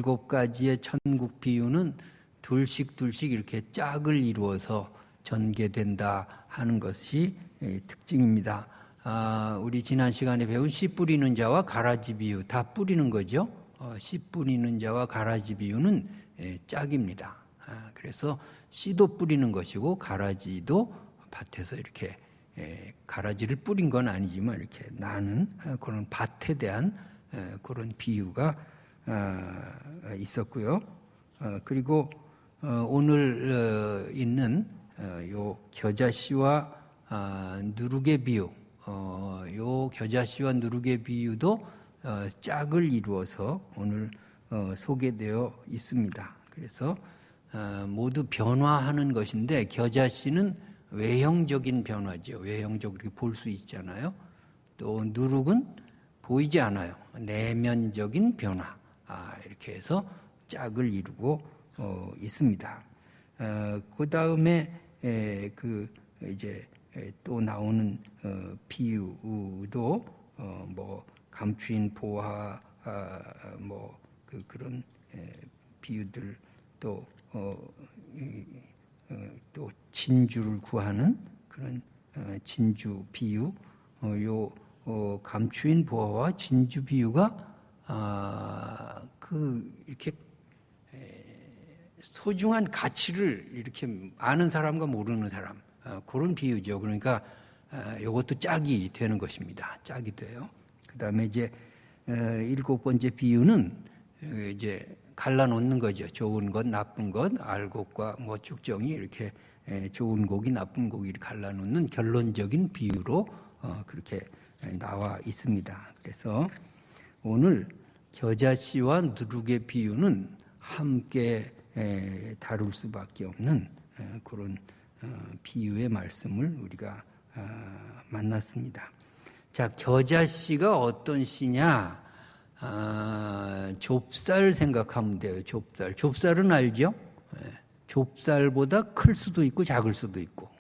7가지의 천국 비유는 둘씩 이렇게 짝을 이루어서 전개된다 하는 것이 특징입니다. 우리 지난 시간에 배운 씨 뿌리는 자와 가라지 비유, 다 뿌리는 거죠. 씨 뿌리는 자와 가라지 비유는 짝입니다. 그래서 씨도 뿌리는 것이고 가라지도 밭에서 이렇게 가라지를 뿌린 건 아니지만 이렇게 나는 그런 밭에 대한 그런 비유가 있었고요. 그리고 오늘 있는 요 겨자씨와 누룩의 비유, 요 겨자씨와 누룩의 비유도 짝을 이루어서 오늘 소개되어 있습니다. 그래서 모두 변화하는 것인데 겨자씨는 외형적인 변화죠. 외형적으로 볼 수 있잖아요. 또 누룩은 보이지 않아요. 내면적인 변화. 이렇게 해서 짝을 이루고 있습니다. 그 다음에 이제 또 나오는 비유도 뭐 감추인 보화 그런 비유들 또 진주를 구하는 그런 진주 비유, 감추인 보화와 진주 비유가 이렇게 소중한 가치를 이렇게 아는 사람과 모르는 사람 그런 비유죠. 그러니까 이것도 짝이 되는 것입니다. 짝이 돼요. 그다음에 이제 7번째 비유는 이제 갈라놓는 거죠. 좋은 것, 나쁜 것, 알곡과 뭐 쭉정이 이렇게 좋은 곡이 나쁜 곡이 갈라놓는 결론적인 비유로 그렇게 나와 있습니다. 그래서 오늘 겨자씨와 누룩의 비유는 함께 다룰 수밖에 없는 그런 비유의 말씀을 우리가 만났습니다. 자, 겨자씨가 어떤 씨냐? 좁쌀 생각하면 돼요. 좁쌀은 알죠? 좁쌀보다 클 수도 있고 작을 수도 있고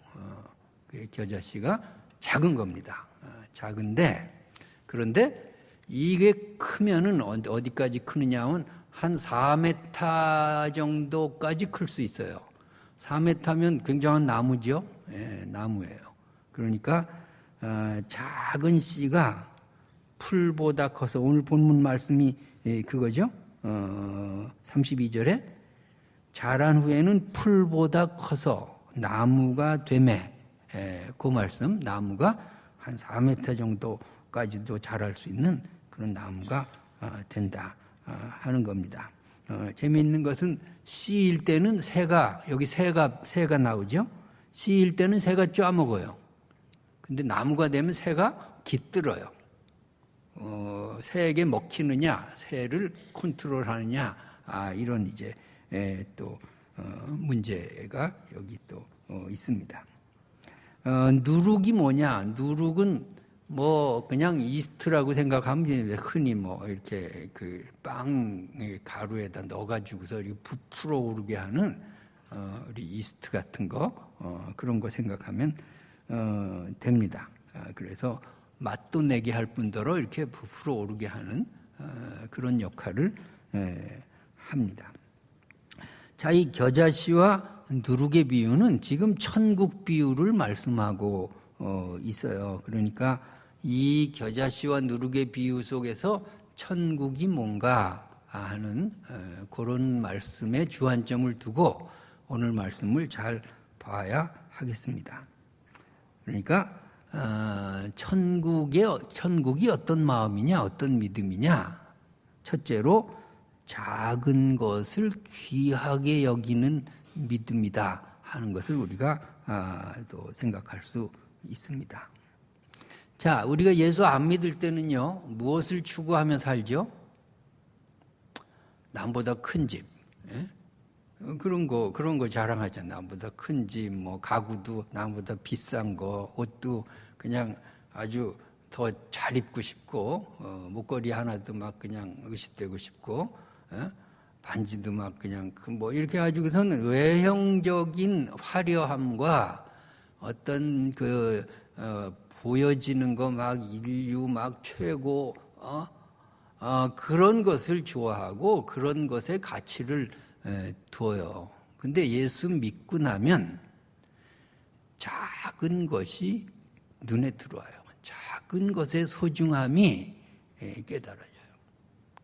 겨자씨가 작은 겁니다. 작은데 그런데 이게 크면은 어디까지 크느냐 하면 한 4m 정도까지 클 수 있어요. 4m면 굉장한 나무죠. 나무예요. 그러니까 작은 씨가 풀보다 커서 오늘 본문 말씀이 그거죠. 32절에 자란 후에는 풀보다 커서 나무가 되매 그 말씀 나무가 한 4m 정도까지도 자랄 수 있는 그런 나무가 된다 하는 겁니다. 재미있는 것은 씨일 때는 새가 여기 새가 나오죠. 씨일 때는 새가 쪄먹어요. 근데 나무가 되면 새가 깃들어요. 새에게 먹히느냐, 새를 컨트롤하느냐, 이런 이제 또 문제가 여기 또 있습니다. 누룩이 뭐냐? 누룩은 뭐 그냥 이스트라고 생각하면 되는데 흔히 뭐 이렇게 그 빵 가루에다 넣어가지고서 이렇게 부풀어 오르게 하는 우리 이스트 같은 거 그런 거 생각하면 됩니다. 그래서 맛도 내게 할 뿐더러 이렇게 부풀어 오르게 하는 그런 역할을 합니다. 자, 이 겨자씨와 누룩의 비유는 지금 천국 비유를 말씀하고 있어요. 그러니까 이 겨자씨와 누룩의 비유 속에서 천국이 뭔가 하는 그런 말씀에 주안점을 두고 오늘 말씀을 잘 봐야 하겠습니다. 그러니까 천국이 어떤 마음이냐, 어떤 믿음이냐. 첫째로 작은 것을 귀하게 여기는 믿음이다 하는 것을 우리가 또 생각할 수 있습니다. 자, 우리가 예수 안 믿을 때는요, 무엇을 추구하며 살죠? 남보다 큰 집, 그런 거 자랑하잖아. 남보다 큰 집, 뭐 가구도 남보다 비싼 거, 옷도 그냥 아주 더 잘 입고 싶고, 목걸이 하나도 막 그냥 으싯대고 싶고, 반지도 막 그냥 뭐 이렇게 가지고서는 외형적인 화려함과 어떤 보여지는 거 막 인류 막 최고 그런 것을 좋아하고 그런 것에 가치를 두어요. 근데 예수 믿고 나면 작은 것이 눈에 들어와요. 작은 것의 소중함이 깨달아져요.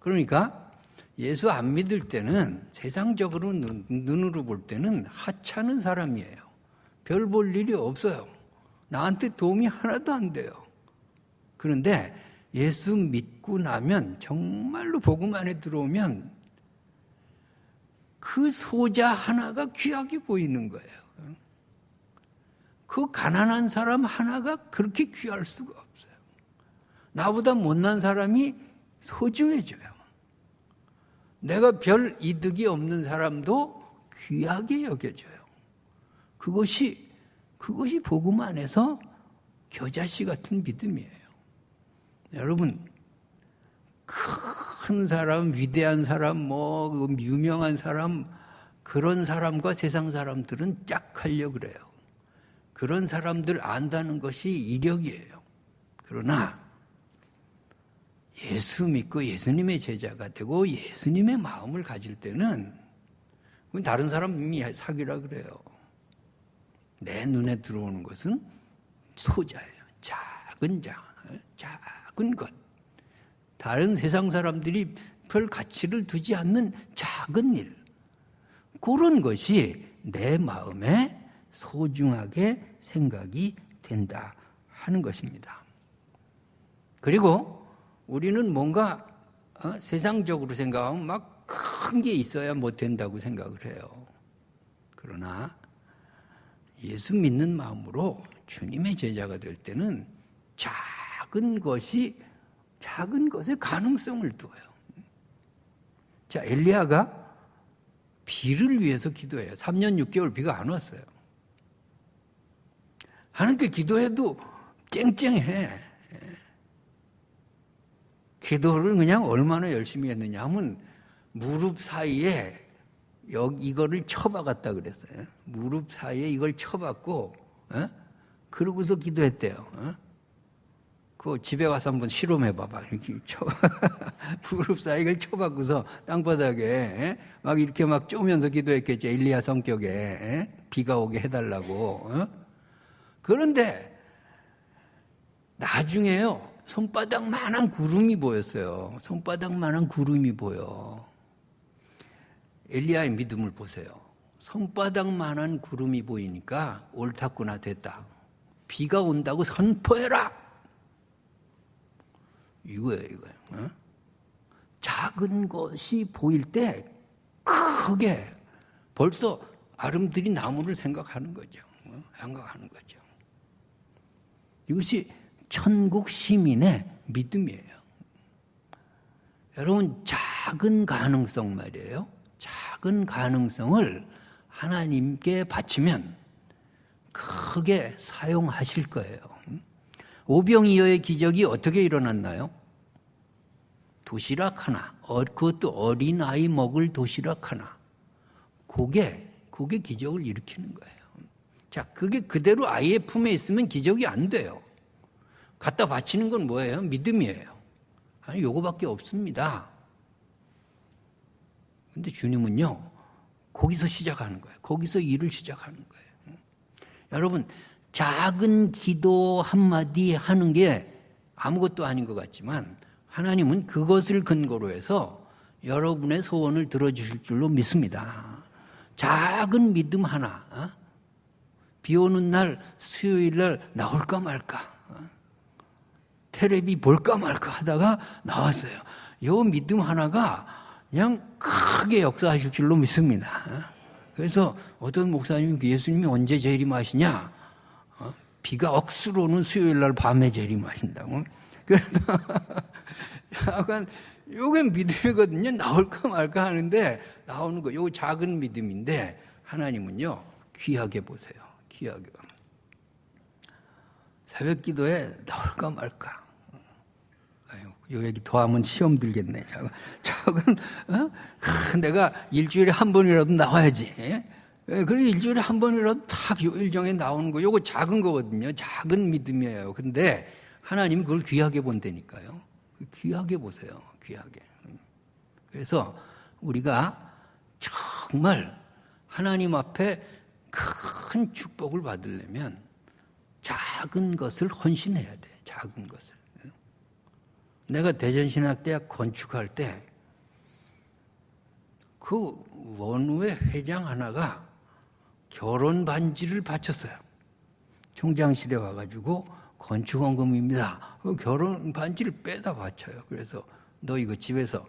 그러니까 예수 안 믿을 때는 세상적으로 눈으로 볼 때는 하찮은 사람이에요. 별 볼 일이 없어요. 나한테 도움이 하나도 안 돼요. 그런데 예수 믿고 나면 정말로 복음 안에 들어오면 그 소자 하나가 귀하게 보이는 거예요. 그 가난한 사람 하나가 그렇게 귀할 수가 없어요. 나보다 못난 사람이 소중해져요. 내가 별 이득이 없는 사람도 귀하게 여겨져요. 그것이 복음 안에서 겨자씨 같은 믿음이에요. 여러분, 큰 사람, 위대한 사람, 유명한 사람, 그런 사람과 세상 사람들은 짝하려고 그래요. 그런 사람들 안다는 것이 이력이에요. 그러나 예수 믿고 예수님의 제자가 되고 예수님의 마음을 가질 때는 그건 다른 사람이 사귀라 그래요. 내 눈에 들어오는 것은 소자예요. 작은 것. 다른 세상 사람들이 별 가치를 두지 않는 작은 일. 그런 것이 내 마음에 소중하게 생각이 된다 하는 것입니다. 그리고 우리는 뭔가 세상적으로 생각하면 막 큰 게 있어야 못 된다고 생각을 해요. 그러나 예수 믿는 마음으로 주님의 제자가 될 때는 작은 것의 가능성을 두어요. 자, 엘리야가 비를 위해서 기도해요. 3년 6개월 비가 안 왔어요. 하나님께 기도해도 쨍쨍해. 기도를 그냥 얼마나 열심히 했느냐 하면 무릎 사이에 이거를 쳐박았다 그랬어요. 무릎 사이에 이걸 쳐박고 그러고서 기도했대요. 그거 집에 가서 한번 실험해봐봐. 이렇게 무릎 사이에 이걸 쳐박고서 땅바닥에 막 이렇게 막 쪼면서 기도했겠죠. 엘리야 성격에 비가 오게 해달라고. 그런데 나중에요. 손바닥만한 구름이 보였어요. 손바닥만한 구름이 보여. 엘리야의 믿음을 보세요. 손바닥만한 구름이 보이니까 옳았구나 됐다. 비가 온다고 선포해라. 이거예요. 작은 것이 보일 때 크게 벌써 아름드리 나무를 생각하는 거죠. 이것이 천국 시민의 믿음이에요. 여러분, 작은 가능성 말이에요. 작은 가능성을 하나님께 바치면 크게 사용하실 거예요. 오병이어의 기적이 어떻게 일어났나요? 도시락 하나, 그것도 어린아이 먹을 도시락 하나. 그게 기적을 일으키는 거예요. 자, 그게 그대로 아이의 품에 있으면 기적이 안 돼요. 갖다 바치는 건 뭐예요? 믿음이에요. 아니, 요거밖에 없습니다. 근데 주님은요, 거기서 시작하는 거예요. 거기서 일을 시작하는 거예요. 여러분, 작은 기도 한마디 하는 게 아무것도 아닌 것 같지만 하나님은 그것을 근거로 해서 여러분의 소원을 들어주실 줄로 믿습니다. 작은 믿음 하나, 비 오는 날 수요일 날 나올까 말까, 텔레비 볼까 말까 하다가 나왔어요. 이 믿음 하나가 그냥 크게 역사하실 줄로 믿습니다. 그래서 어떤 목사님이 예수님이 언제 재림하시냐? 비가 억수로 오는 수요일 날 밤에 재림하신다고. 그래서 약간 요게 믿음이거든요. 나올까 말까 하는데 나오는 거. 요거 작은 믿음인데 하나님은요, 귀하게 보세요. 귀하게. 새벽 기도에 나올까 말까. 요 얘기 더 하면 시험 들겠네. 작은, 내가 일주일에 한 번이라도 나와야지. 그리고 일주일에 한 번이라도 탁 일정에 나오는 거. 요거 작은 거거든요. 작은 믿음이에요. 근데 하나님이 그걸 귀하게 본다니까요. 귀하게 보세요. 귀하게. 그래서 우리가 정말 하나님 앞에 큰 축복을 받으려면 작은 것을 헌신해야 돼. 작은 것을. 내가 대전신학대학 건축할 때 그 원우회 회장 하나가 결혼 반지를 바쳤어요. 총장실에 와가지고 건축원금입니다. 그 결혼 반지를 빼다 바쳐요. 그래서 너 이거 집에서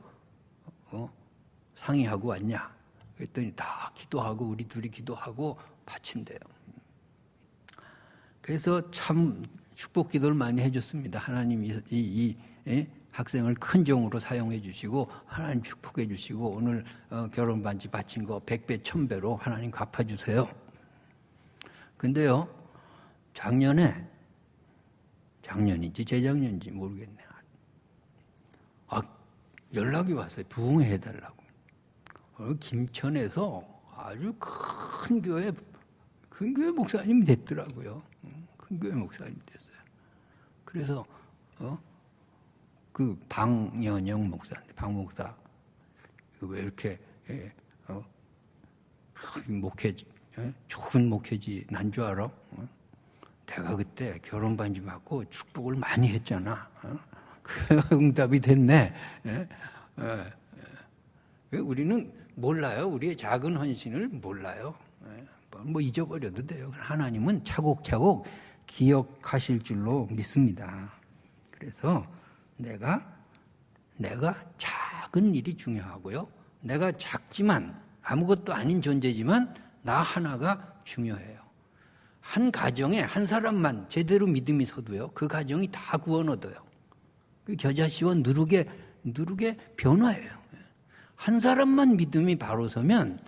상의하고 왔냐? 그랬더니 다 기도하고 우리 둘이 기도하고 바친대요. 그래서 참 축복 기도를 많이 해줬습니다. 하나님이 이 학생을 큰 종으로 사용해 주시고 하나님 축복해 주시고 오늘 결혼 반지 바친 거 100배 1000배로 하나님 갚아주세요. 근데요, 작년인지 재작년인지 모르겠네. 연락이 왔어요. 부흥해달라고. 김천에서 아주 큰 교회 목사님이 됐더라고요. 큰 교회 목사님이 됐어요. 그래서 그 방연영 목사인데, 방 목사 왜 이렇게 좋은 목회지 난 줄 알아? 내가 그때 결혼 반지 받고 축복을 많이 했잖아. 그 응답이 됐네. 우리는 몰라요. 우리의 작은 헌신을 몰라요. 뭐 잊어버려도 돼요. 하나님은 차곡차곡 기억하실 줄로 믿습니다. 그래서 내가 작은 일이 중요하고요. 내가 작지만 아무것도 아닌 존재지만 나 하나가 중요해요. 한 가정에 한 사람만 제대로 믿음이 서도요, 그 가정이 다 구원 얻어요. 그 겨자씨와 누룩의 변화예요. 한 사람만 믿음이 바로 서면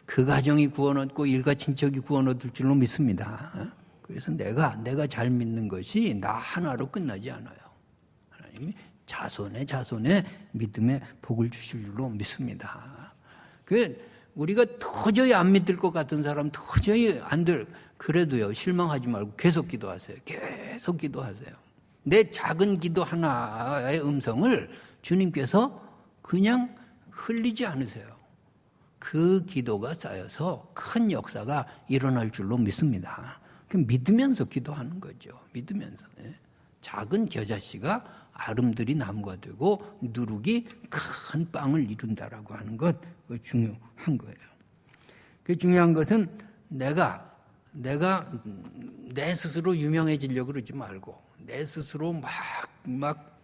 그 가정이 구원 얻고 일가 친척이 구원 얻을 줄로 믿습니다. 그래서 내가 잘 믿는 것이 나 하나로 끝나지 않아요. 하나님이 자손의 믿음의 복을 주실 줄로 믿습니다. 우리가 도저히 안 믿을 것 같은 사람, 도저히 그래도요, 실망하지 말고 계속 기도하세요. 계속 기도하세요. 내 작은 기도 하나의 음성을 주님께서 그냥 흘리지 않으세요. 그 기도가 쌓여서 큰 역사가 일어날 줄로 믿습니다. 믿으면서 기도하는 거죠. 믿으면서. 작은 겨자씨가 아름드리 나무가 되고 누룩이 큰 빵을 이룬다라고 하는 것, 중요한 거예요. 그 중요한 것은 내가 내 스스로 유명해지려고 그러지 말고, 내 스스로 막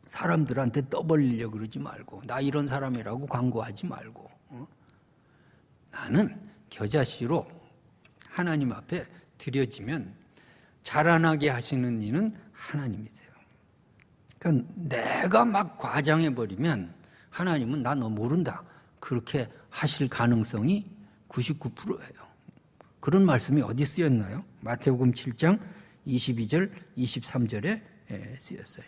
사람들한테 떠벌리려고 그러지 말고, 나 이런 사람이라고 광고하지 말고, 나는 겨자씨로 하나님 앞에 드려지면 자라나게 하시는 이는 하나님이세요. 그러니까 내가 막 과장해버리면 하나님은 나 너 모른다, 그렇게 하실 가능성이 99%예요. 그런 말씀이 어디 쓰였나요? 마태복음 7장 22절 23절에 쓰였어요.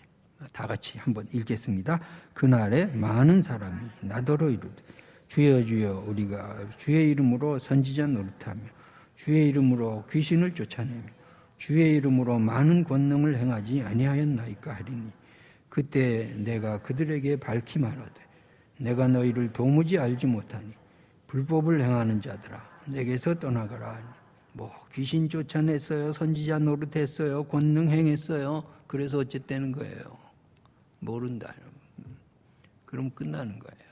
다 같이 한번 읽겠습니다. 그날에 많은 사람이 나더러 이르되 주여 주여 우리가 주의 이름으로 선지자 노릇하며 주의 이름으로 귀신을 쫓아내며 주의 이름으로 많은 권능을 행하지 아니하였나이까 하리니 그때 내가 그들에게 밝히 말하되 내가 너희를 도무지 알지 못하니 불법을 행하는 자들아 내게서 떠나가라 하니 귀신 쫓아냈어요, 선지자 노릇했어요, 권능 행했어요. 그래서 어쨌다는 거예요? 모른다. 그럼 끝나는 거예요.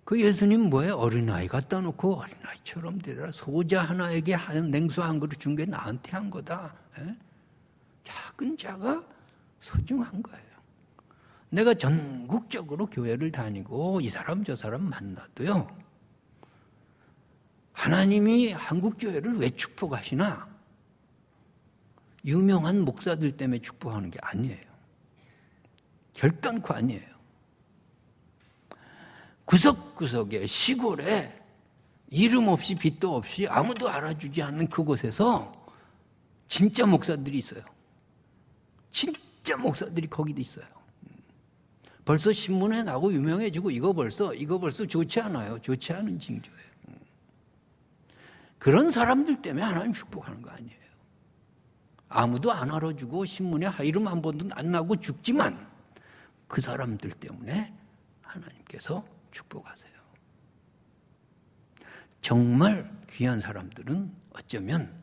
그 예수님 뭐예요? 어린아이 갖다 놓고 어린아이처럼 되더라. 소자 하나에게 냉수 한 그릇 준 게 나한테 한 거다. 작은 자가 소중한 거예요. 내가 전국적으로 교회를 다니고 이 사람 저 사람 만나도요, 하나님이 한국교회를 왜 축복하시나? 유명한 목사들 때문에 축복하는 게 아니에요. 결단코 아니에요. 구석구석에 시골에 이름 없이 빚도 없이 아무도 알아주지 않는 그곳에서 진짜 목사들이 있어요. 진짜 목사들이 거기도 있어요. 벌써 신문에 나고 유명해지고 이거 벌써 좋지 않아요. 좋지 않은 징조예요. 그런 사람들 때문에 하나님 축복하는 거 아니에요. 아무도 안 알아주고 신문에 이름 한 번도 안 나고 죽지만 그 사람들 때문에 하나님께서 축복하세요. 정말 귀한 사람들은 어쩌면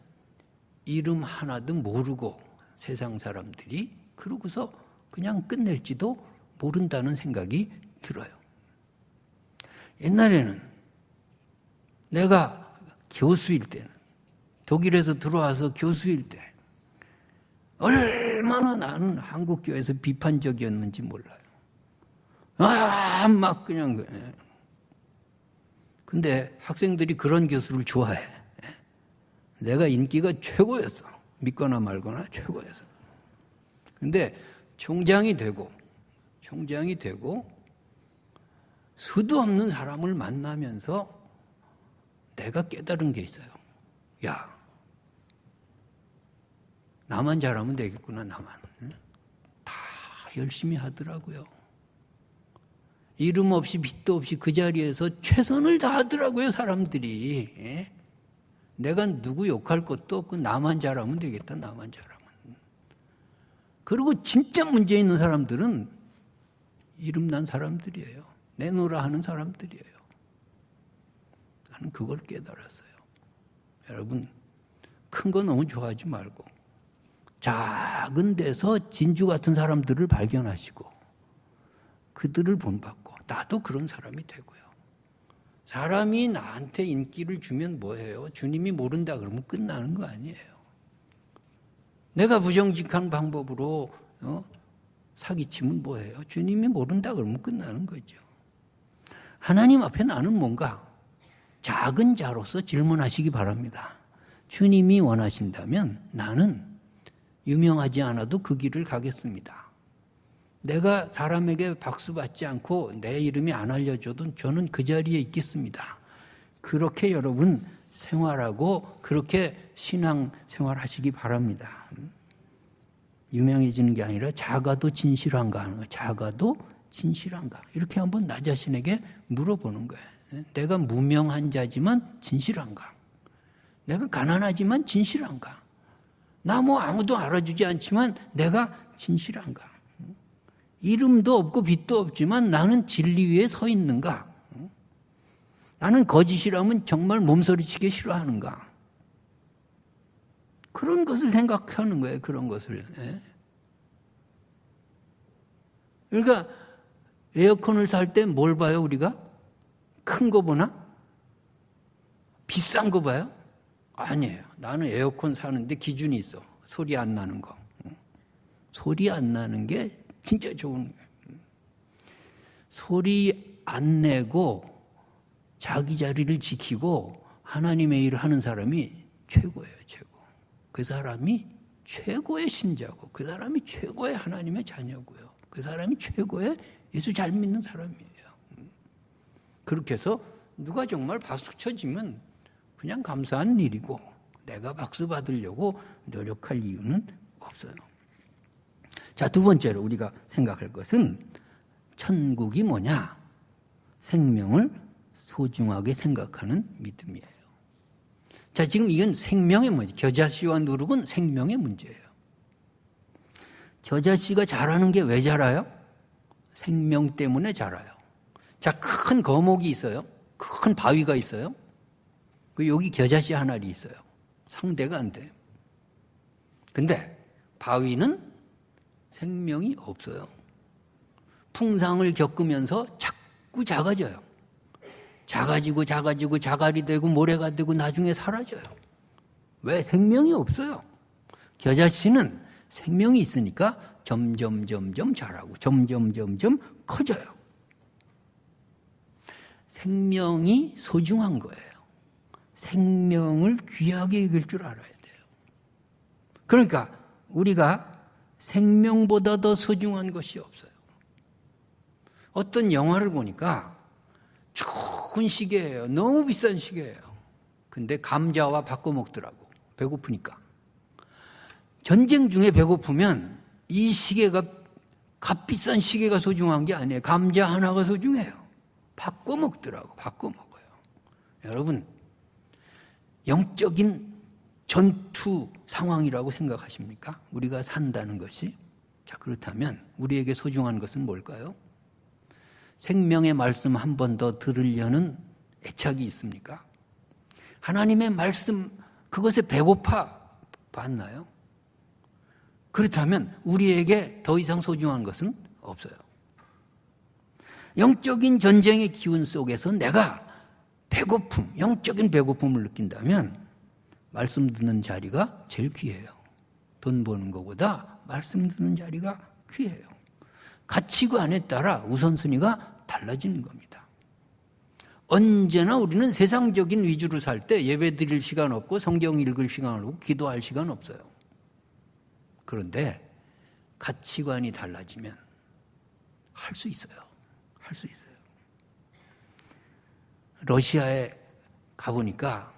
이름 하나도 모르고 세상 사람들이 그러고서 그냥 끝낼지도 모른다는 생각이 들어요. 옛날에는 내가 교수일 때는, 독일에서 들어와서 교수일 때 얼마나 나는 한국교회에서 비판적이었는지 몰라요. 막 그냥. 근데 학생들이 그런 교수를 좋아해. 내가 인기가 최고였어. 믿거나 말거나 최고였어. 근데 총장이 되고 수도 없는 사람을 만나면서 내가 깨달은 게 있어요. 야, 나만 잘하면 되겠구나, 나만. 다 열심히 하더라고요. 이름 없이 빚도 없이 그 자리에서 최선을 다하더라고요, 사람들이. 내가 누구 욕할 것도 없고 나만 잘하면 되겠다, 나만 잘하면. 그리고 진짜 문제 있는 사람들은 이름난 사람들이에요. 내놓으라 하는 사람들이에요. 나는 그걸 깨달았어요. 여러분, 큰 거 너무 좋아하지 말고 작은 데서 진주 같은 사람들을 발견하시고 그들을 본받고 나도 그런 사람이 되고요. 사람이 나한테 인기를 주면 뭐해요? 주님이 모른다 그러면 끝나는 거 아니에요. 내가 부정직한 방법으로 사기치면 뭐해요? 주님이 모른다 그러면 끝나는 거죠. 하나님 앞에 나는 뭔가 작은 자로서 질문하시기 바랍니다. 주님이 원하신다면 나는 유명하지 않아도 그 길을 가겠습니다. 내가 사람에게 박수 받지 않고 내 이름이 안 알려져도 저는 그 자리에 있겠습니다. 그렇게 여러분 생활하고 그렇게 신앙 생활하시기 바랍니다. 유명해지는 게 아니라 작아도 진실한가 하는 거예요. 작아도 진실한가. 이렇게 한번 나 자신에게 물어보는 거예요. 내가 무명한 자지만 진실한가? 내가 가난하지만 진실한가? 나 뭐 아무도 알아주지 않지만 내가 진실한가? 이름도 없고 빚도 없지만 나는 진리 위에 서 있는가? 나는 거짓이라면 정말 몸서리치기 싫어하는가? 그런 것을 생각하는 거예요. 그런 것을. 그러니까 에어컨을 살 때 뭘 봐요, 우리가? 큰 거 보나? 비싼 거 봐요? 아니에요. 나는 에어컨 사는데 기준이 있어. 소리 안 나는 거. 소리 안 나는 게 진짜 좋은 거예요. 소리 안 내고 자기 자리를 지키고 하나님의 일을 하는 사람이 최고예요, 최고. 그 사람이 최고의 신자고 그 사람이 최고의 하나님의 자녀고요. 그 사람이 최고의 예수 잘 믿는 사람이에요. 그렇게 해서 누가 정말 박수 쳐주면 그냥 감사한 일이고 내가 박수 받으려고 노력할 이유는 없어요. 자, 두 번째로 우리가 생각할 것은 천국이 뭐냐? 생명을 소중하게 생각하는 믿음이에요. 자, 지금 이건 생명의 문제. 겨자씨와 누룩은 생명의 문제예요. 겨자씨가 자라는 게 왜 자라요? 생명 때문에 자라요. 자, 큰 거목이 있어요. 큰 바위가 있어요. 여기 겨자씨 한 알이 있어요. 상대가 안 돼요. 근데 바위는 생명이 없어요. 풍상을 겪으면서 자꾸 작아져요. 작아지고 자갈이 되고 모래가 되고 나중에 사라져요. 왜? 생명이 없어요. 겨자씨는 생명이 있으니까 점점 자라고 점점 커져요. 생명이 소중한 거예요. 생명을 귀하게 여길 줄 알아야 돼요. 그러니까 우리가 생명보다 더 소중한 것이 없어요. 어떤 영화를 보니까 좋은 시계예요. 너무 비싼 시계예요. 근데 감자와 바꿔 먹더라고. 배고프니까. 전쟁 중에 배고프면 이 시계가 값비싼 시계가 소중한 게 아니에요. 감자 하나가 소중해요. 바꿔 먹더라고. 바꿔 먹어요. 여러분, 영적인 전투 상황이라고 생각하십니까? 우리가 산다는 것이. 자, 그렇다면 우리에게 소중한 것은 뭘까요? 생명의 말씀 한 번 더 들으려는 애착이 있습니까? 하나님의 말씀, 그것에 배고파 봤나요? 그렇다면 우리에게 더 이상 소중한 것은 없어요. 영적인 전쟁의 기운 속에서 내가 배고픔, 영적인 배고픔을 느낀다면 말씀 듣는 자리가 제일 귀해요. 돈 버는 것보다 말씀 듣는 자리가 귀해요. 가치관에 따라 우선순위가 달라지는 겁니다. 언제나 우리는 세상적인 위주로 살 때 예배 드릴 시간 없고 성경 읽을 시간 없고 기도할 시간 없어요. 그런데 가치관이 달라지면 할 수 있어요. 할 수 있어요. 러시아에 가보니까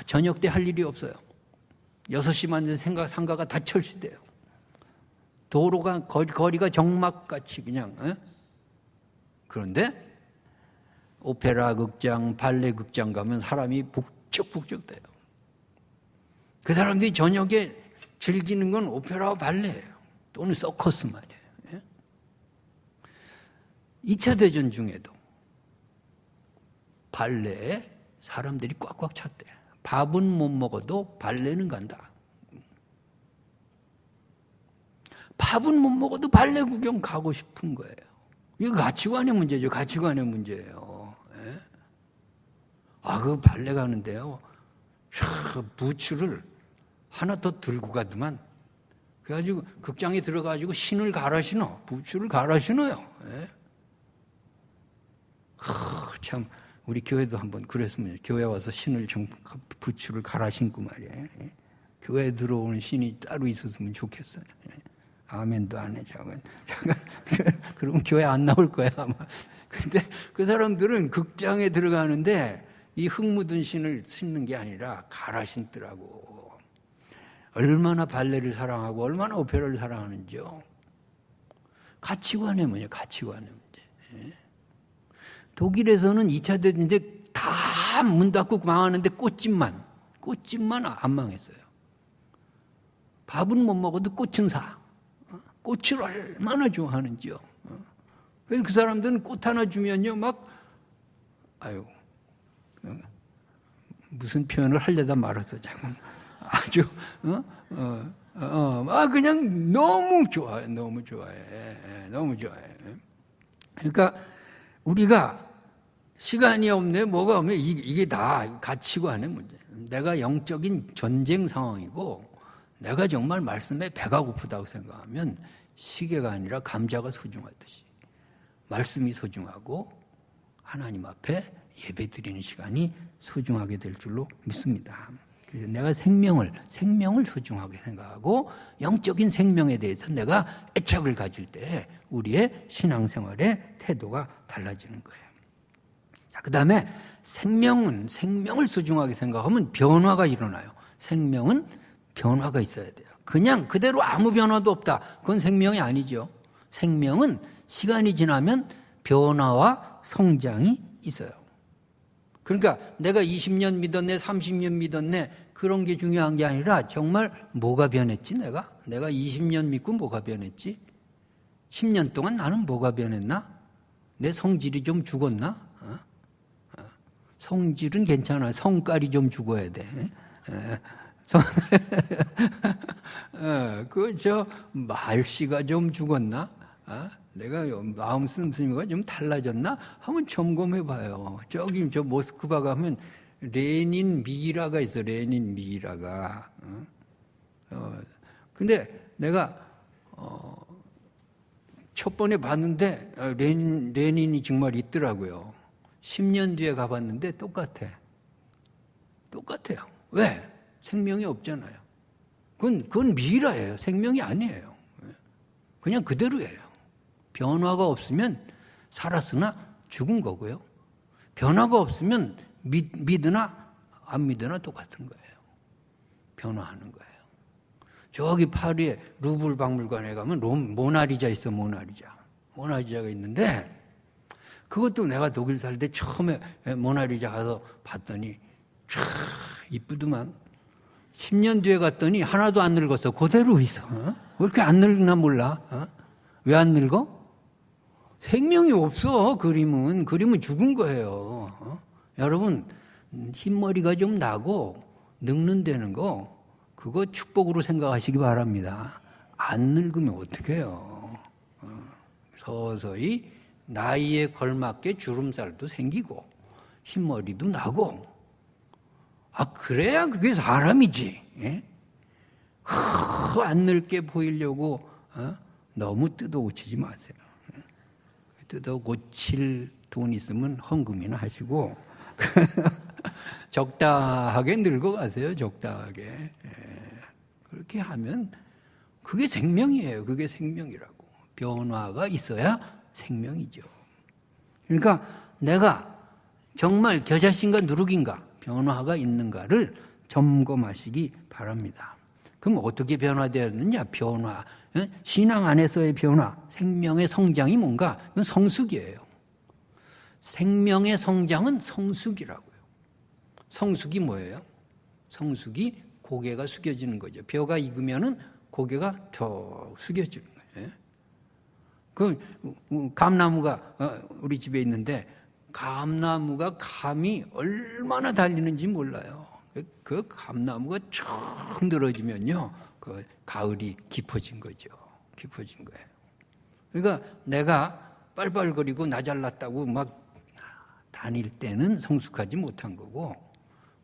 저녁 때 할 일이 없어요. 6시만 되면 상가가 다 철수돼요. 도로가 거리가 정막같이 그냥. 그런데 오페라 극장, 발레 극장 가면 사람이 북적북적 돼요. 그 사람들이 저녁에 즐기는 건 오페라와 발레예요. 또는 서커스 말이에요. 2차 대전 중에도 발레에 사람들이 꽉꽉 찼대요. 밥은 못 먹어도 발레는 간다. 밥은 못 먹어도 발레 구경 가고 싶은 거예요. 이거 가치관의 문제죠. 가치관의 문제예요. 예? 그 발레 가는데요. 부츠를 하나 더 들고 가더만. 그래가지고 극장에 들어가지고 신을 갈아 신어. 부츠를 갈아 신어요. 예? 참 우리 교회도 한번 그랬으면 교회 와서 신을 부츠를 갈아 신고 말이에요. 예? 교회에 들어오는 신이 따로 있었으면 좋겠어요. 예? 아멘도 안 해, 잠깐. 그럼 교회 안 나올 거야, 아마. 근데 그 사람들은 극장에 들어가는데 이 흙 묻은 신을 신는 게 아니라 갈아 신더라고. 얼마나 발레를 사랑하고 얼마나 오페라를 사랑하는지요. 가치관의 문제, 가치관의 문제. 예? 독일에서는 2차 대전인데 다 문 닫고 망하는데 꽃집만 안 망했어요. 밥은 못 먹어도 꽃은 사. 꽃을 얼마나 좋아하는지요. 그래서 그 사람들은 꽃 하나 주면요, 무슨 표현을 하려다 말았어, 잠깐. 아주, 그냥 너무 좋아해, 너무 좋아해, 너무 좋아해. 그러니까 우리가 시간이 없네, 뭐가 없네, 이게 다 가치관의 문제. 내가 영적인 전쟁 상황이고, 내가 정말 말씀에 배가 고프다고 생각하면 시계가 아니라 감자가 소중하듯이 말씀이 소중하고 하나님 앞에 예배드리는 시간이 소중하게 될 줄로 믿습니다. 그래서 내가 생명을 소중하게 생각하고 영적인 생명에 대해서 내가 애착을 가질 때 우리의 신앙생활의 태도가 달라지는 거예요. 자, 그 다음에 생명을 소중하게 생각하면 변화가 일어나요. 생명은 변화가 있어야 돼요. 그냥 그대로 아무 변화도 없다. 그건 생명이 아니죠. 생명은 시간이 지나면 변화와 성장이 있어요. 그러니까 내가 20년 믿었네, 30년 믿었네, 그런 게 중요한 게 아니라 정말 뭐가 변했지 내가 20년 믿고 뭐가 변했지? 10년 동안 나는 뭐가 변했나? 내 성질이 좀 죽었나? 성질은 괜찮아. 성깔이 좀 죽어야 돼. 말씨가 좀 죽었나? 내가 마음 씀씀이가 좀 달라졌나? 한번 점검해 봐요. 저기 저 모스크바 가면 레닌 미이라가 있어. 레닌 미이라가. 근데 내가 첫 번에 봤는데 레닌이 정말 있더라고요. 10년 뒤에 가봤는데 똑같아요. 왜? 생명이 없잖아요. 그건 미라예요. 생명이 아니에요. 그냥 그대로예요. 변화가 없으면 살았으나 죽은 거고요. 변화가 없으면 믿으나 안 믿으나 똑같은 거예요. 변화하는 거예요. 저기 파리에 루브르 박물관에 가면 모나리자 있어. 모나리자가 있는데 그것도 내가 독일 살 때 처음에 모나리자 가서 봤더니 이쁘더만. 10년 뒤에 갔더니 하나도 안 늙었어. 그대로 있어. 왜 이렇게 안 늙나 몰라. 왜 안 늙어? 생명이 없어. 그림은 죽은 거예요. 여러분, 흰머리가 좀 나고 늙는다는 거 그거 축복으로 생각하시기 바랍니다. 안 늙으면 어떡해요. 서서히 나이에 걸맞게 주름살도 생기고 흰머리도 나고, 그래야 그게 사람이지. 예? 안 늙게 보이려고 너무 뜯어고치지 마세요. 뜯어고칠 돈 있으면 헌금이나 하시고 적당하게 늙어가세요. 적당하게. 그렇게 하면 그게 생명이에요. 그게 생명이라고. 변화가 있어야 생명이죠. 그러니까 내가 정말 겨자씨인가 누룩인가 변화가 있는가를 점검하시기 바랍니다. 그럼 어떻게 변화되었느냐? 변화. 신앙 안에서의 변화, 생명의 성장이 뭔가? 이건 성숙이에요. 생명의 성장은 성숙이라고요. 성숙이 뭐예요? 성숙이 고개가 숙여지는 거죠. 벼가 익으면은 고개가 더 숙여지는 거예요. 그 감나무가 우리 집에 있는데 감나무가 감이 얼마나 달리는지 몰라요. 그 감나무가 쭉 늘어지면요, 그 가을이 깊어진 거죠. 깊어진 거예요. 그러니까 내가 빨빨거리고 나 잘났다고 막 다닐 때는 성숙하지 못한 거고,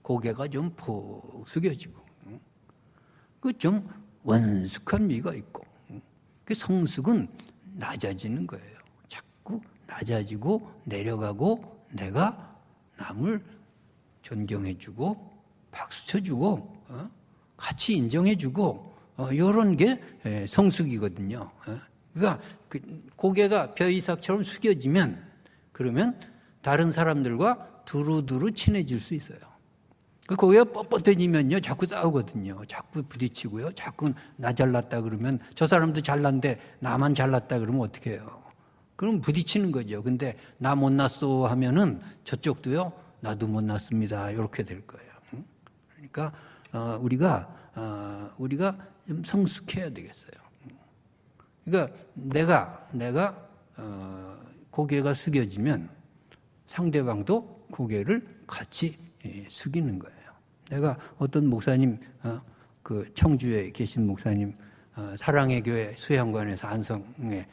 고개가 좀 푹 숙여지고, 그 좀 원숙한 미가 있고, 그 성숙은 낮아지는 거예요. 자꾸 낮아지고 내려가고, 내가 남을 존경해주고 박수 쳐주고 같이 인정해주고 이런 게 성숙이거든요. 그러니까 고개가 벼이삭처럼 숙여지면, 그러면 다른 사람들과 두루두루 친해질 수 있어요. 고개가 뻣뻣해지면요, 자꾸 싸우거든요. 자꾸 부딪히고요. 자꾸 나 잘났다 그러면, 저 사람도 잘났는데 나만 잘났다 그러면 어떻게 해요? 그럼 부딪히는 거죠. 근데 나 못났어 하면은 저쪽도요, 나도 못났습니다, 이렇게 될 거예요. 그러니까 우리가 좀 성숙해야 되겠어요. 그러니까 내가 고개가 숙여지면 상대방도 고개를 같이 숙이는 거예요. 내가 어떤 목사님, 그 청주에 계신 목사님, 사랑의 교회 수양관에서 안성에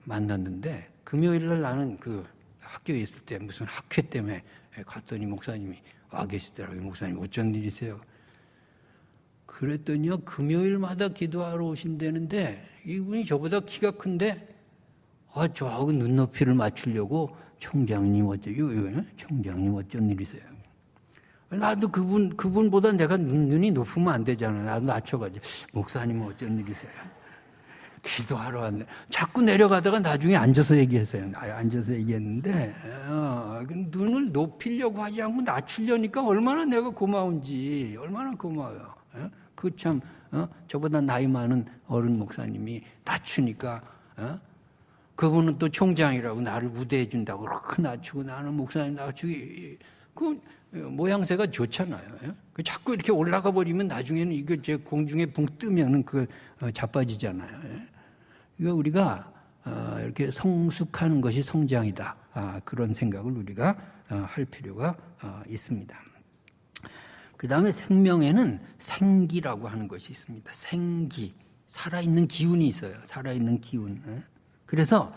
만났는데, 금요일 날 나는 그 학교에 있을 때 무슨 학회 때문에 갔더니 목사님이 와 계시더라고요. 목사님 어쩐 일이세요? 그랬더니요, 금요일마다 기도하러 오신다는데 이분이 저보다 키가 큰데 저하고 눈높이를 맞추려고 총장님 어쩐 일이세요? 나도 그분보다 내가 눈이 높으면 안 되잖아. 나도 낮춰가지고 목사님은 어쩐 일이세요? 기도하러 왔네. 자꾸 내려가다가 나중에 앉아서 얘기했어요. 앉아서 얘기했는데 눈을 높이려고 하지 않고 낮추려니까 얼마나 내가 고마운지, 얼마나 고마워요. 그 참 저보다 나이 많은 어른 목사님이 낮추니까 그분은 또 총장이라고 나를 우대해 준다고 그렇게 낮추고, 나는 목사님 낮추기, 그 모양새가 좋잖아요. 그 자꾸 이렇게 올라가 버리면 나중에는 이거 제 공중에 붕 뜨면은 그 자빠지잖아요. 이거 우리가 이렇게 성숙하는 것이 성장이다. 그런 생각을 우리가 할 필요가 있습니다. 그 다음에 생명에는 생기라고 하는 것이 있습니다. 생기, 살아있는 기운이 있어요. 살아있는 기운. 그래서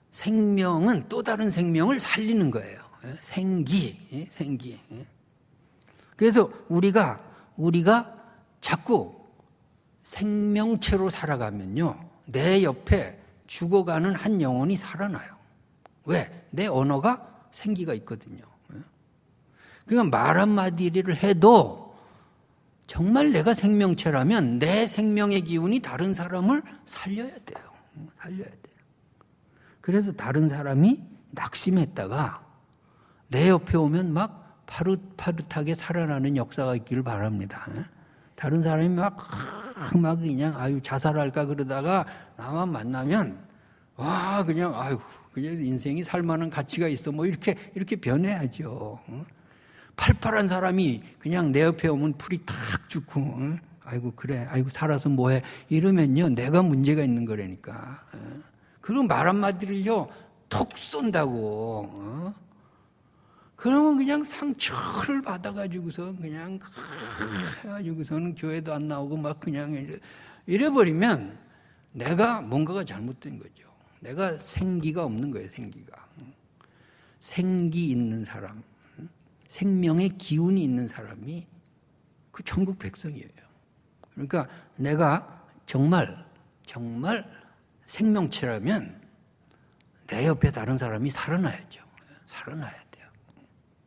생명은 또 다른 생명을 살리는 거예요. 생기. 그래서 우리가 자꾸 생명체로 살아가면요, 내 옆에 죽어가는 한 영혼이 살아나요. 왜? 내 언어가 생기가 있거든요. 그러니까 말 한마디를 해도 정말 내가 생명체라면 내 생명의 기운이 다른 사람을 살려야 돼요. 그래서 다른 사람이 낙심했다가 내 옆에 오면 막 파릇파릇하게 살아나는 역사가 있기를 바랍니다. 다른 사람이 막 그냥 자살할까 그러다가 나만 만나면 그냥 인생이 살만한 가치가 있어, 뭐 이렇게 변해야죠. 팔팔한 사람이 그냥 내 옆에 오면 풀이 탁 죽고, 어? 아이고 그래, 아이고 살아서 뭐해 이러면요 내가 문제가 있는 거라니까. 그리고 말 한마디를요 톡 쏜다고. 그러면 그냥 상처를 받아가지고서 그냥 해가지고서는 교회도 안 나오고 막 그냥 이래버리면 내가 뭔가가 잘못된 거죠. 내가 생기가 없는 거예요. 생기가. 생기 있는 사람, 생명의 기운이 있는 사람이 그 천국 백성이에요. 그러니까 내가 정말 생명체라면 내 옆에 다른 사람이 살아나야죠. 살아나야 돼요.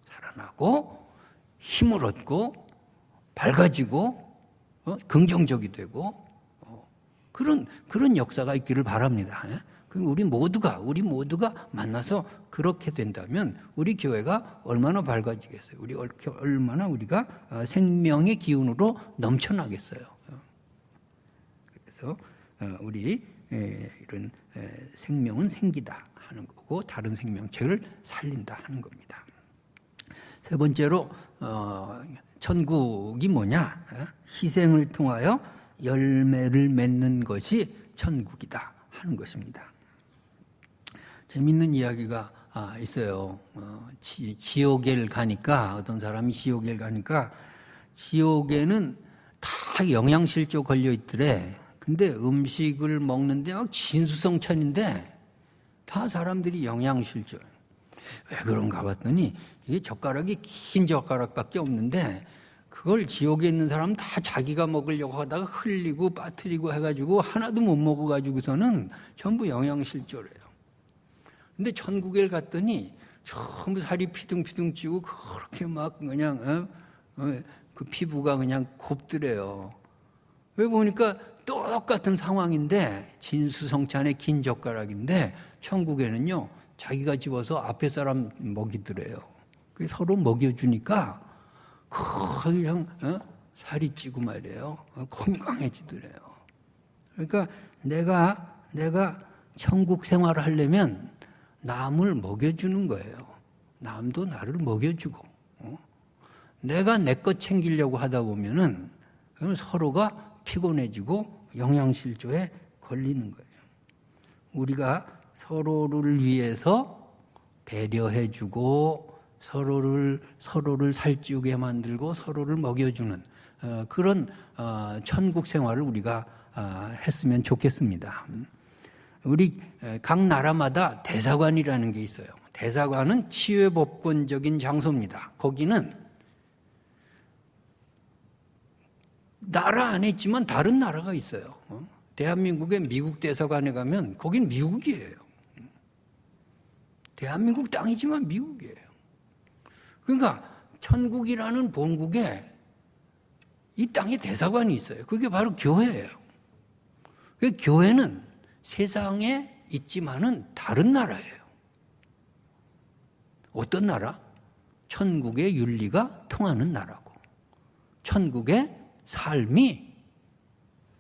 살아나고 힘을 얻고 밝아지고 긍정적이 되고 그런 역사가 있기를 바랍니다. 그럼 우리 모두가 만나서 그렇게 된다면 우리 교회가 얼마나 밝아지겠어요? 얼마나 우리가 생명의 기운으로 넘쳐나겠어요. 그래서 우리 이런 생명은 생기다 하는 거고 다른 생명체를 살린다 하는 겁니다. 세 번째로 천국이 뭐냐? 희생을 통하여 열매를 맺는 것이 천국이다 하는 것입니다. 재밌는 이야기가 있어요. 지옥에 가니까 어떤 사람이 지옥에 가니까 지옥에는 다 영양실조 걸려 있더래. 근데 음식을 먹는데 막 진수성찬인데 다 사람들이 영양실조. 왜 그런가 봤더니 이게 젓가락이 긴 젓가락밖에 없는데 그걸 지옥에 있는 사람은 다 자기가 먹으려고 하다가 흘리고 빠뜨리고 해가지고 하나도 못 먹어가지고서는 전부 영양실조래요. 근데 천국에 갔더니 전부 살이 피둥피둥 찌고 그렇게 막 그냥 그 피부가 그냥 곱더래요. 왜 보니까 똑같은 상황인데 진수성찬의 긴 젓가락인데 천국에는요 자기가 집어서 앞에 사람 먹이더래요. 서로 먹여주니까 그냥 살이 찌고 말이에요. 건강해지더래요. 그러니까 내가 천국 생활을 하려면 남을 먹여주는 거예요. 남도 나를 먹여주고. 내가 내 것 챙기려고 하다 보면은 서로가 피곤해지고 영양실조에 걸리는 거예요. 우리가 서로를 위해서 배려해주고 서로를 살찌우게 만들고 서로를 먹여주는 그런 천국 생활을 우리가 했으면 좋겠습니다. 우리 각 나라마다 대사관이라는 게 있어요. 대사관은 치외법권적인 장소입니다. 거기는 나라 안에 있지만 다른 나라가 있어요. 대한민국의 미국 대사관에 가면 거긴 미국이에요. 대한민국 땅이지만 미국이에요. 그러니까 천국이라는 본국에 이 땅에 대사관이 있어요. 그게 바로 교회예요. 그 교회는 세상에 있지만은 다른 나라예요. 어떤 나라? 천국의 윤리가 통하는 나라고 천국의 삶이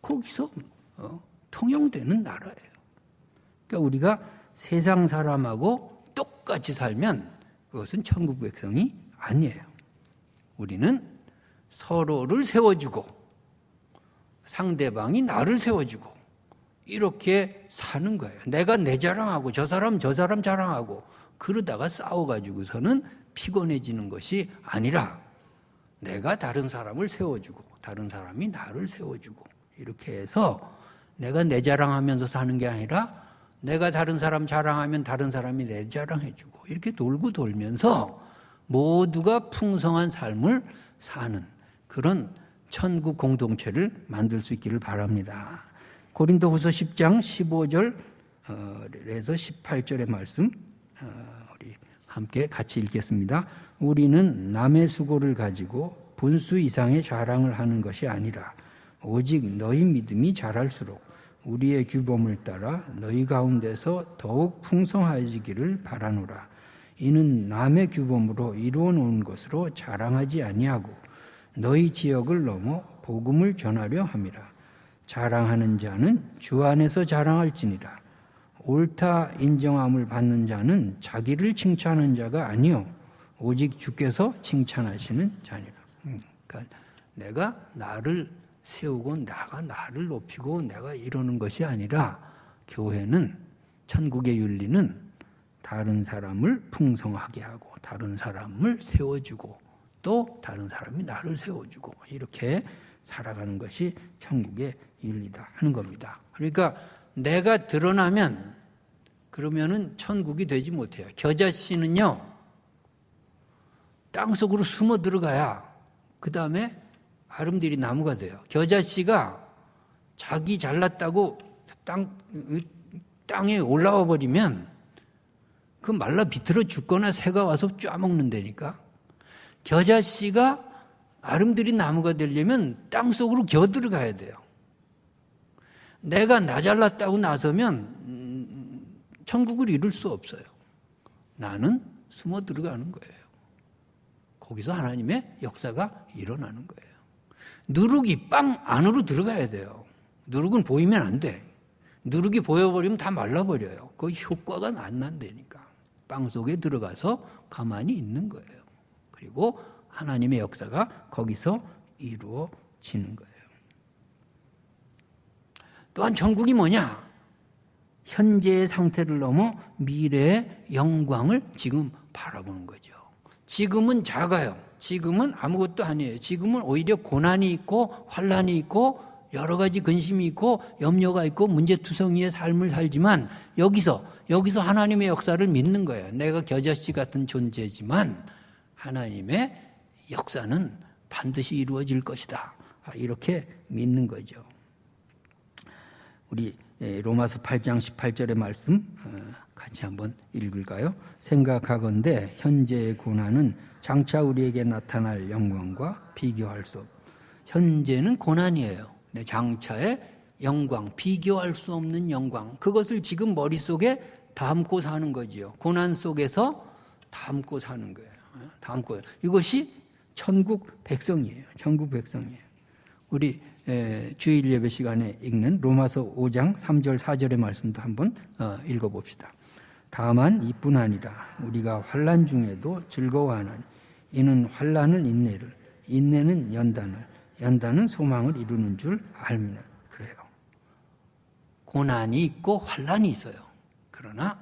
거기서 통용되는 나라예요. 그러니까 우리가 세상 사람하고 똑같이 살면 그것은 천국 백성이 아니에요. 우리는 서로를 세워주고 상대방이 나를 세워주고 이렇게 사는 거예요. 내가 내 자랑하고 저 사람 자랑하고 그러다가 싸워가지고서는 피곤해지는 것이 아니라 내가 다른 사람을 세워주고 다른 사람이 나를 세워주고 이렇게 해서 내가 내 자랑하면서 사는 게 아니라 내가 다른 사람 자랑하면 다른 사람이 내 자랑해주고 이렇게 돌고 돌면서 모두가 풍성한 삶을 사는 그런 천국 공동체를 만들 수 있기를 바랍니다. 고린도후서 10장 15절에서 18절의 말씀 우리 함께 같이 읽겠습니다. 우리는 남의 수고를 가지고 분수 이상의 자랑을 하는 것이 아니라 오직 너희 믿음이 자랄수록 우리의 규범을 따라 너희 가운데서 더욱 풍성해지기를 바라노라. 이는 남의 규범으로 이루어 놓은 것으로 자랑하지 아니하고 너희 지역을 넘어 복음을 전하려 함이라. 자랑하는 자는 주 안에서 자랑할지니라. 옳다 인정함을 받는 자는 자기를 칭찬하는 자가 아니요 오직 주께서 칭찬하시는 자니라. 그러니까 내가 나를 세우고 내가 나를 높이고 내가 이러는 것이 아니라 교회는 천국의 윤리는 다른 사람을 풍성하게 하고 다른 사람을 세워주고 또 다른 사람이 나를 세워주고 이렇게 살아가는 것이 천국의 윤리다 하는 겁니다. 그러니까 내가 드러나면 그러면은 천국이 되지 못해요. 겨자씨는요 땅속으로 숨어 들어가야 그 다음에 아름드리 나무가 돼요. 겨자씨가 자기 잘났다고 땅에 올라와 버리면 그 말라 비틀어 죽거나 새가 와서 쪄먹는다니까. 겨자씨가 아름드리 나무가 되려면 땅속으로 겨 들어가야 돼요. 내가 나 잘났다고 나서면 천국을 이룰 수 없어요. 나는 숨어 들어가는 거예요. 거기서 하나님의 역사가 일어나는 거예요. 누룩이 빵 안으로 들어가야 돼요. 누룩은 보이면 안 돼. 누룩이 보여버리면 다 말라버려요. 그 효과가 안 난다니까. 빵 속에 들어가서 가만히 있는 거예요. 그리고 하나님의 역사가 거기서 이루어지는 거예요. 또한 천국이 뭐냐? 현재의 상태를 넘어 미래의 영광을 지금 바라보는 거죠. 지금은 작아요. 지금은 아무것도 아니에요. 지금은 오히려 고난이 있고 환난이 있고 여러 가지 근심이 있고 염려가 있고 문제투성이의 삶을 살지만 여기서 하나님의 역사를 믿는 거예요. 내가 겨자씨 같은 존재지만 하나님의 역사는 반드시 이루어질 것이다. 이렇게 믿는 거죠. 우리 로마서 8장 18절의 말씀 같이 한번 읽을까요? 생각하건대 현재의 고난은 장차 우리에게 나타날 영광과 비교할 수 없. 현재는 고난이에요. 장차의 영광, 비교할 수 없는 영광. 그것을 지금 머릿속에 담고 사는 거지요. 고난 속에서 담고 사는 거예요. 담고. 이것이 천국 백성이에요. 천국 백성이에요. 우리 주일 예배 시간에 읽는 로마서 5장 3절 4절의 말씀도 한번 읽어봅시다. 다만 이뿐 아니라 우리가 환난 중에도 즐거워하는 이는 환난은 인내를, 인내는 연단을, 연단은 소망을 이루는 줄 알미라. 그래요. 고난이 있고 환난이 있어요. 그러나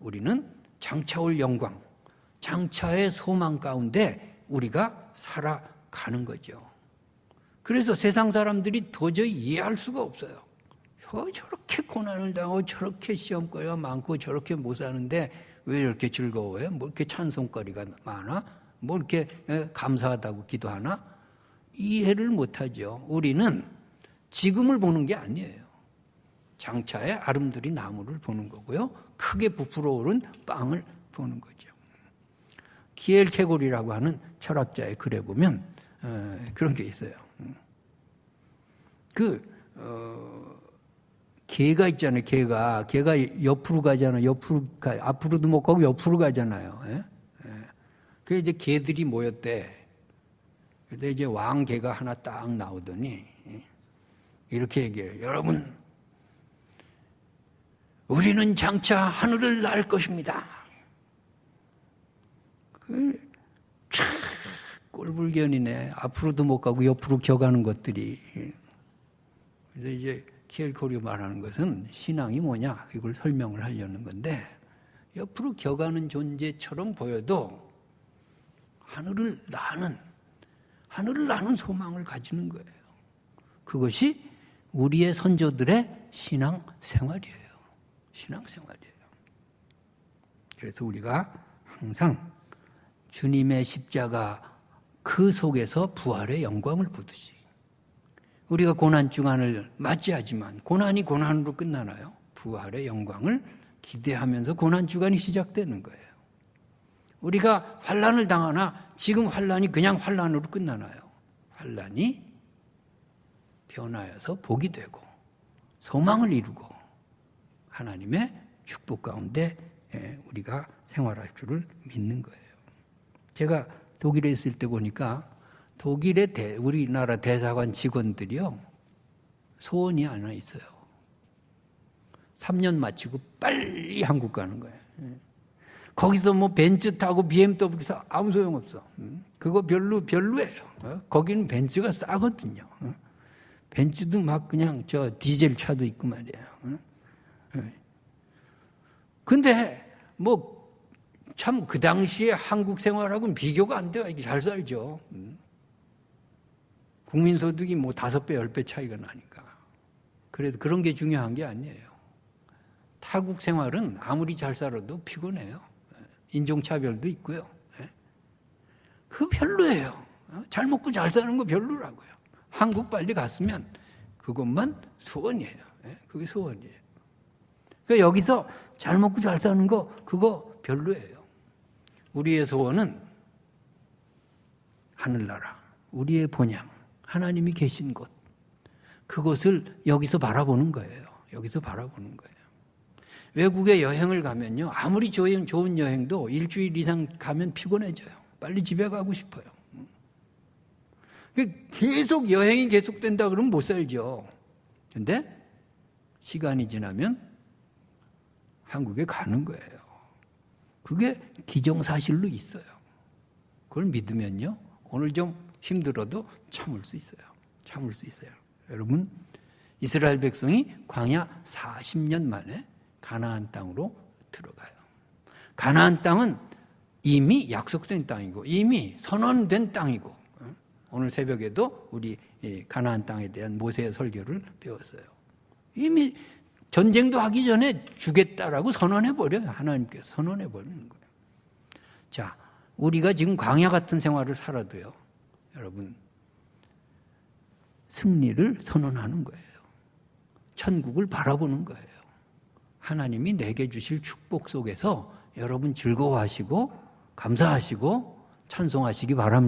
우리는 장차 올 영광, 장차의 소망 가운데 우리가 살아가는 거죠. 그래서 세상 사람들이 도저히 이해할 수가 없어요. 저렇게 고난을 당하고 저렇게 시험거리가 많고 저렇게 못 사는데 왜 이렇게 즐거워요? 뭐 이렇게 찬송거리가 많아? 뭐 이렇게 감사하다고 기도하나? 이해를 못하죠. 우리는 지금을 보는 게 아니에요. 장차의 아름드리 나무를 보는 거고요. 크게 부풀어 오른 빵을 보는 거죠. 키엘케골이라고 하는 철학자의 글에 보면 그런 게 있어요. 개가 있잖아요. 개가 옆으로 가잖아요. 앞으로도 못 가고 옆으로 가잖아요. 그래서 이제 개들이 모였대. 근데 이제 왕개가 하나 딱 나오더니 이렇게 얘기해요. 여러분, 우리는 장차 하늘을 날 것입니다. 꼴불견이네. 앞으로도 못 가고 옆으로 겨가는 것들이. 그래서 이제 키엘코리 말하는 것은 신앙이 뭐냐 이걸 설명을 하려는 건데 옆으로 겨가는 존재처럼 보여도 하늘을 나는 소망을 가지는 거예요. 그것이 우리의 선조들의 신앙 생활이에요. 신앙 생활이에요. 그래서 우리가 항상 주님의 십자가 그 속에서 부활의 영광을 보듯이 우리가 고난 주간을 맞이하지만 고난이 고난으로 끝나나요? 부활의 영광을 기대하면서 고난 주간이 시작되는 거예요. 우리가 환난을 당하나 지금 환난이 그냥 환난으로 끝나나요? 환난이 변하여서 복이 되고 소망을 이루고 하나님의 축복 가운데 우리가 생활할 줄을 믿는 거예요. 제가 독일에 있을 때 보니까 독일의 우리나라 대사관 직원들이요 소원이 하나 있어요. 3년 마치고 빨리 한국 가는 거예요. 거기서 뭐 벤츠 타고 BMW 타고 아무 소용없어. 그거 별로예요. 거기는 벤츠가 싸거든요. 벤츠도 막 그냥 저 디젤 차도 있고 말이에요. 근데 뭐 참 그 당시에 한국 생활하고는 비교가 안 돼요. 이게 잘 살죠. 국민소득이 뭐 5배, 10배 차이가 나니까. 그래도 그런 게 중요한 게 아니에요. 타국 생활은 아무리 잘 살아도 피곤해요. 인종차별도 있고요. 그거 별로예요. 잘 먹고 잘 사는 거 별로라고요. 한국 빨리 갔으면 그것만 소원이에요. 그게 소원이에요. 그러니까 여기서 잘 먹고 잘 사는 거 그거 별로예요. 우리의 소원은 하늘나라, 우리의 본향, 하나님이 계신 곳, 그것을 여기서 바라보는 거예요. 여기서 바라보는 거예요. 외국에 여행을 가면요, 아무리 좋은 여행도 일주일 이상 가면 피곤해져요. 빨리 집에 가고 싶어요. 계속 여행이 계속된다 그러면 못 살죠. 근데 시간이 지나면 한국에 가는 거예요. 그게 기정사실로 있어요. 그걸 믿으면요, 오늘 좀 힘들어도 참을 수 있어요. 참을 수 있어요. 여러분, 이스라엘 백성이 광야 40년 만에 가나안 땅으로 들어가요. 가나안 땅은 이미 약속된 땅이고 이미 선언된 땅이고, 오늘 새벽에도 우리 가나안 땅에 대한 모세의 설교를 배웠어요. 이미 전쟁도 하기 전에 주겠다라고 선언해버려요. 하나님께서 선언해버리는 거예요. 자, 우리가 지금 광야 같은 생활을 살아도요, 여러분, 승리를 선언하는 거예요. 천국을 바라보는 거예요. 하나님이 내게 주실 축복 속에서 여러분 즐거워하시고 감사하시고 찬송하시기 바랍니다.